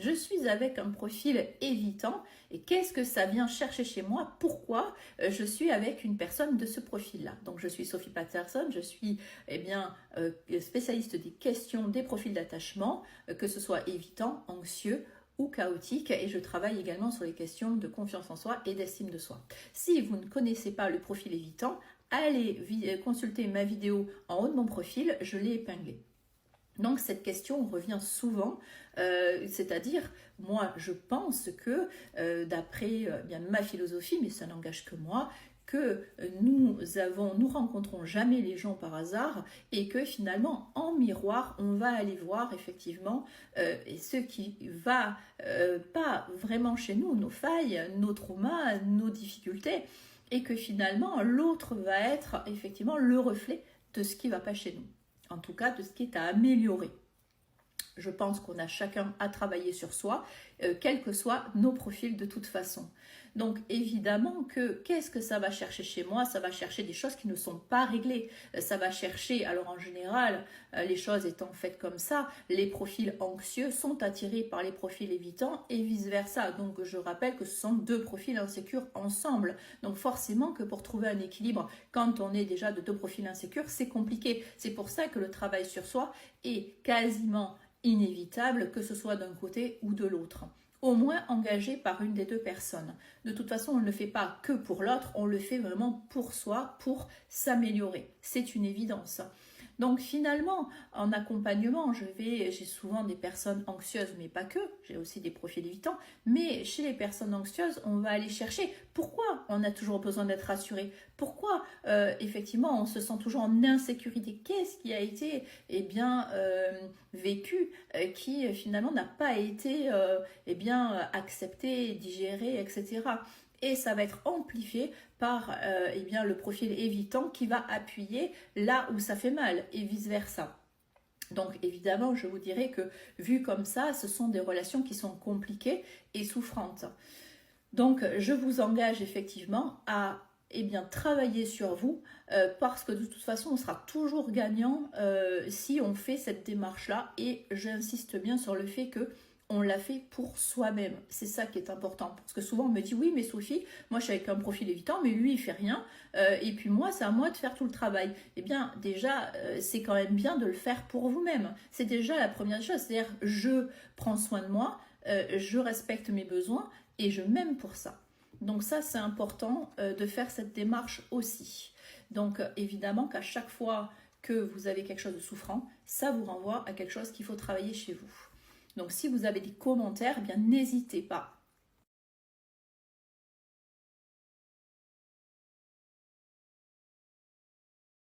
je suis avec un profil évitant et qu'est-ce que ça vient chercher chez moi? Pourquoi je suis avec une personne de ce profil-là? Donc je suis Sophie Patterson, je suis spécialiste des questions des profils d'attachement, que ce soit évitant, anxieux ou chaotique, et je travaille également sur les questions de confiance en soi et d'estime de soi. Si vous ne connaissez pas le profil évitant, allez consulter ma vidéo en haut de mon profil, je l'ai épinglée. Donc cette question revient souvent, c'est-à-dire moi je pense que d'après ma philosophie, mais ça n'engage que moi, que nous rencontrons jamais les gens par hasard et que finalement en miroir on va aller voir effectivement ce qui va pas vraiment chez nous, nos failles, nos traumas, nos difficultés, et que finalement l'autre va être effectivement le reflet de ce qui ne va pas chez nous. En tout cas, de ce qui est à améliorer. Je pense qu'on a chacun à travailler sur soi, quels que soient nos profils de toute façon. Donc évidemment que qu'est-ce que ça va chercher chez moi? Ça va chercher des choses qui ne sont pas réglées. Ça va chercher, alors en général, les choses étant faites comme ça, les profils anxieux sont attirés par les profils évitants et vice-versa. Donc je rappelle que ce sont deux profils insécures ensemble. Donc forcément que pour trouver un équilibre, quand on est déjà de deux profils insécures, c'est compliqué. C'est pour ça que le travail sur soi est quasiment inévitable, que ce soit d'un côté ou de l'autre. Au moins engagé par une des deux personnes. De toute façon, on ne le fait pas que pour l'autre, on le fait vraiment pour soi, pour s'améliorer. C'est une évidence. Donc finalement, en accompagnement, j'ai souvent des personnes anxieuses, mais pas que, j'ai aussi des profils évitants, mais chez les personnes anxieuses, on va aller chercher pourquoi on a toujours besoin d'être rassuré, pourquoi effectivement on se sent toujours en insécurité, qu'est-ce qui a été vécu, qui finalement n'a pas été accepté, digéré, etc. Et ça va être amplifié par le profil évitant qui va appuyer là où ça fait mal et vice-versa. Donc évidemment, je vous dirais que vu comme ça, ce sont des relations qui sont compliquées et souffrantes. Donc je vous engage effectivement à travailler sur vous parce que de toute façon, on sera toujours gagnant si on fait cette démarche-là, et j'insiste bien sur le fait que on l'a fait pour soi-même. C'est ça qui est important. Parce que souvent, on me dit, oui, mais Sophie, moi, je suis avec un profil évitant, mais lui, il fait rien. Et puis moi, c'est à moi de faire tout le travail. Eh bien, déjà, c'est quand même bien de le faire pour vous-même. C'est déjà la première chose. C'est-à-dire, je prends soin de moi, je respecte mes besoins et je m'aime pour ça. Donc ça, c'est important de faire cette démarche aussi. Donc, évidemment qu'à chaque fois que vous avez quelque chose de souffrant, ça vous renvoie à quelque chose qu'il faut travailler chez vous. Donc si vous avez des commentaires, n'hésitez pas